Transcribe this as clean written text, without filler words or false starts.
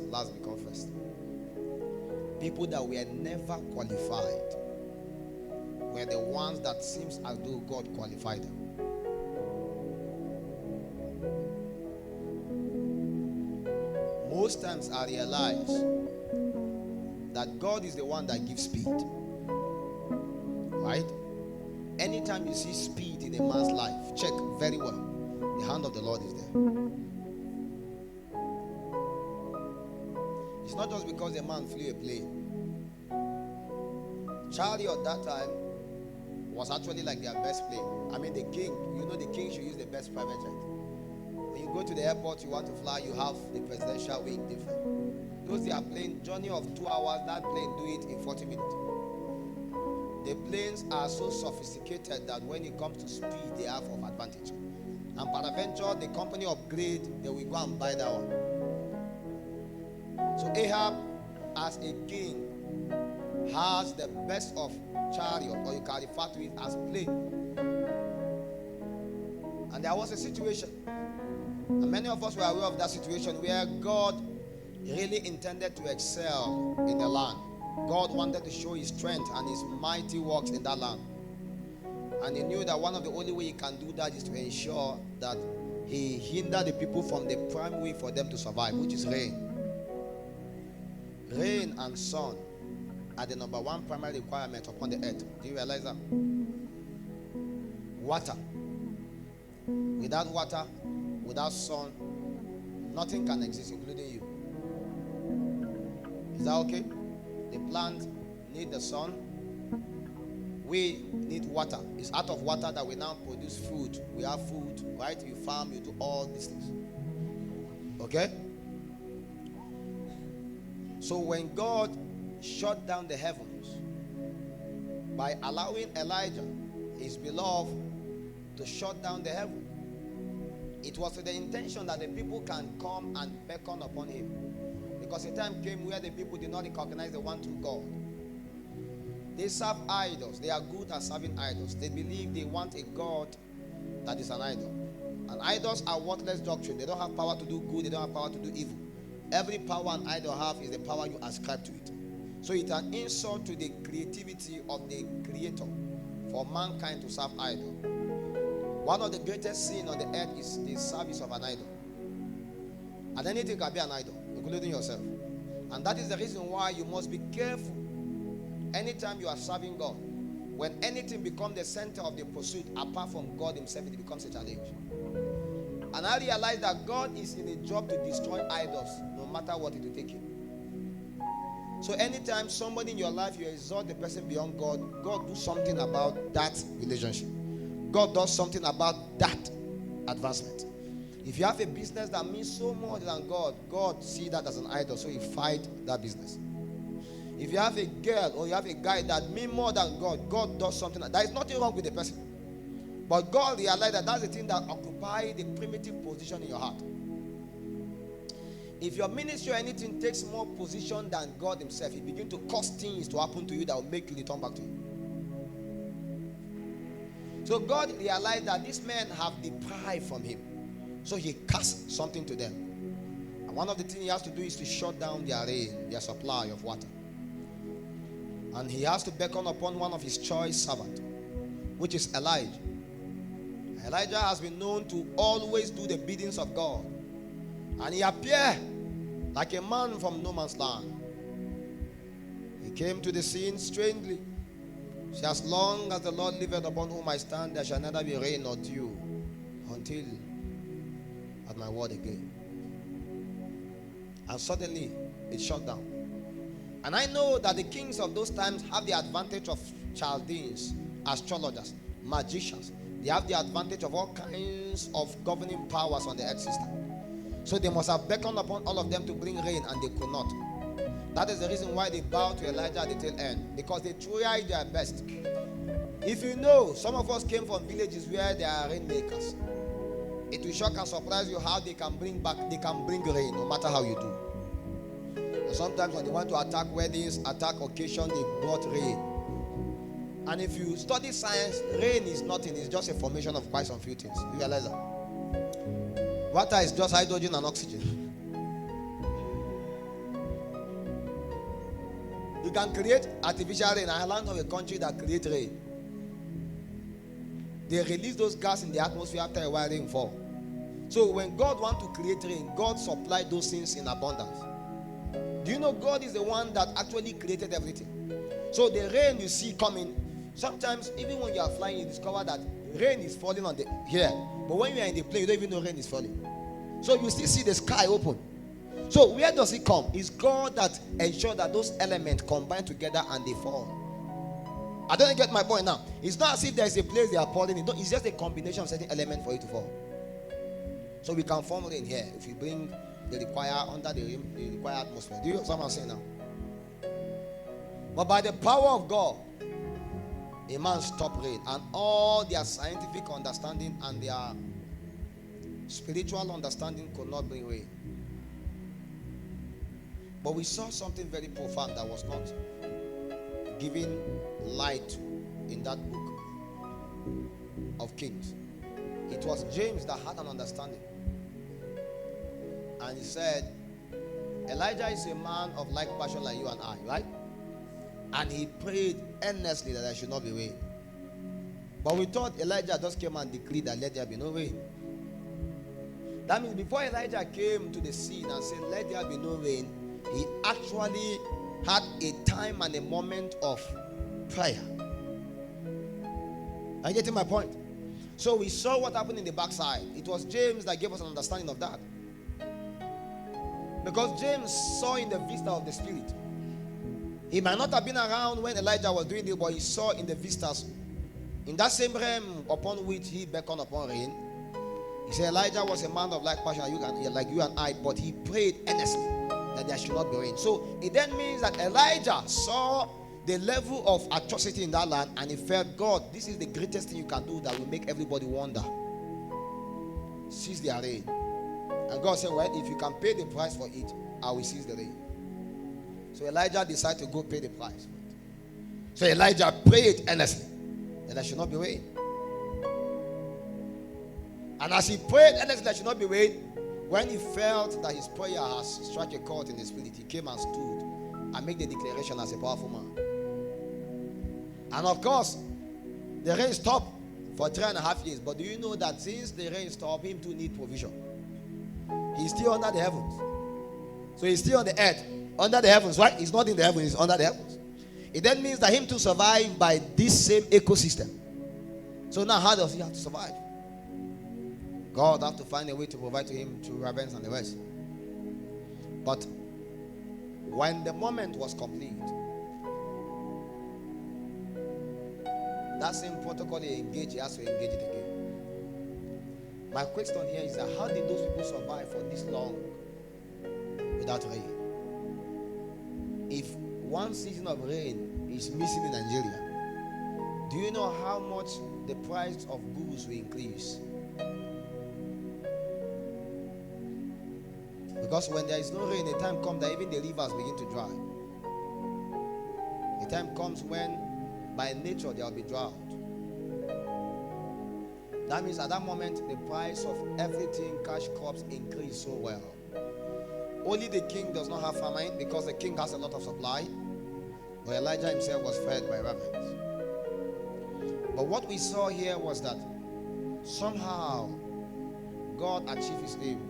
last become first. People that were never qualified were the ones that seems as though God qualified them. Most times I realize that God is the one that gives speed. Right? Anytime you see speed in a man's life, check very well. The hand of the Lord is there. It's not just because a man flew a plane. Charlie at that time was actually like their best plane. I mean, the king, the king should use the best private jet. When you go to the airport, you want to fly, you have the presidential wing different. Those they are plane journey of 2 hours, that plane do it in 40 minutes. The planes are so sophisticated that when it comes to speed, they have of advantage. And peradventure, the company upgrade, they will go and buy that one. So Ahab, as a king, has the best of chariot, or you can refer to it as plane. And there was a situation, and many of us were aware of that situation, where God really intended to excel in the land. God wanted to show his strength and his mighty works in that land. And he knew that one of the only way he can do that is to ensure that he hindered the people from the prime way for them to survive, which is rain. Rain and sun are the number one primary requirement upon the earth. Do you realize that? Water. Without water, without sun, nothing can exist, including you. Is that okay? The plant need the sun. We need water. It's out of water that we now produce food. We have food, right? You farm, you do all these things. Okay? So when God shut down the heavens by allowing Elijah, his beloved, to shut down the heaven, it was with the intention that the people can come and beckon upon him. Because a time came where the people did not recognize the one true God. They serve idols. They are good at serving idols. They believe they want a God that is an idol. And idols are worthless doctrine. They don't have power to do good. They don't have power to do evil. Every power an idol have is the power you ascribe to it. So it's an insult to the creativity of the Creator for mankind to serve idol. One of the greatest sins on the earth is the service of an idol. And anything can be an idol, including yourself. And that is the reason why you must be careful. Anytime you are serving God, when anything becomes the center of the pursuit apart from God himself, it becomes a challenge. And I realize that God is in a job to destroy idols, no matter what it will take him. So anytime somebody in your life, you exalt the person beyond God, God do something about that relationship. God does something about that advancement. If you have a business that means so much than God, God see that as an idol, so he fight that business. If you have a girl or you have a guy that means more than God, God does something. There is nothing wrong with the person. But God realized that that's the thing that occupies the primitive position in your heart. If your ministry or anything takes more position than God himself, he begins to cause things to happen to you that will make you return back to him. So God realized that these men have deprived from him. So he cast something to them. And one of the things he has to do is to shut down their rain, their supply of water. And he has to beckon upon one of his choice servants, which is Elijah. Elijah has been known to always do the biddings of God. And he appeared like a man from no man's land. He came to the scene strangely. See, as long as the Lord liveth upon whom I stand, there shall neither be rain nor dew until at my word again. And suddenly it shut down. And I know that the kings of those times have the advantage of Chaldeans, astrologers, magicians. They have the advantage of all kinds of governing powers on the earth system. So they must have beckoned upon all of them to bring rain, and they could not. That is the reason why they bowed to Elijah at the tail end, because they tried their best. If you know, some of us came from villages where there are rainmakers. It will shock and surprise you how they can bring rain, no matter how you do. And sometimes when they want to attack weddings, attack occasion, they brought rain. And if you study science, rain is nothing. It's just a formation of quite some few things. You realize that? Water is just hydrogen and oxygen. You can create artificial rain. I learned of a country that creates rain. They release those gas in the atmosphere after a while rain fall. So when God wants to create rain, God supplied those things in abundance. Do you know God is the one that actually created everything? So the rain you see coming, sometimes even when you are flying, you discover that rain is falling on the here. But when you are in the plane, you don't even know rain is falling. So you still see the sky open. So where does it come? It's God that ensures that those elements combine together and they fall. I don't get my point now. It's not as if there is a place they are falling in. It's just a combination of certain elements for it to fall. So we can form rain here if you bring the required under the required atmosphere. Do you know what I'm saying now? But by the power of God, a man stopped rain, and all their scientific understanding and their spiritual understanding could not bring rain. But we saw something very profound that was not given light in that book of Kings. It was James that had an understanding. And he said, Elijah is a man of like passion like you and I, right? And he prayed earnestly that there should not be rain. But we thought Elijah just came and decreed that let there be no rain. That means before Elijah came to the scene and said, let there be no rain, he actually had a time and a moment of prayer. Are you getting my point? So we saw what happened in the backside. It was James that gave us an understanding of that. Because James saw in the vista of the Spirit. He might not have been around when Elijah was doing it, but he saw in the vistas, in that same realm upon which he beckoned upon rain. He said Elijah was a man of like passion like you and I, but he prayed earnestly that there should not be rain. So it then means that Elijah saw the level of atrocity in that land, and he felt, God, this is the greatest thing you can do that will make everybody wonder. Cease their rain. And God said, well, if you can pay the price for it, I will cease the rain. So Elijah decided to go pay the price for it. So Elijah prayed earnestly that there should not be rain. And as he prayed earnestly there should not be rain, when he felt that his prayer has struck a chord in the spirit, he came and stood and made the declaration as a powerful man. And of course, the rain stopped for 3.5 years. But do you know that since the rain stopped, him too need provision? He's still under the heavens. So he's still on the earth, under the heavens, right? He's not in the heavens, he's under the heavens. It then means that him to survive by this same ecosystem. So now how does he have to survive? God have to find a way to provide to him through ravens and the rest. But when the moment was complete, that same protocol he engaged, he has to engage it again. My question here is that how did those people survive for this long without rain? If one season of rain is missing in Nigeria, do you know how much the price of goods will increase? Because when there is no rain, a time comes that even the rivers begin to dry. A time comes when by nature there will be drought. That means at that moment the price of everything, cash crops, increase so well. Only the king does not have famine because the king has a lot of supply. But Elijah himself was fed by ravens. But what we saw here was that somehow God achieved his aim.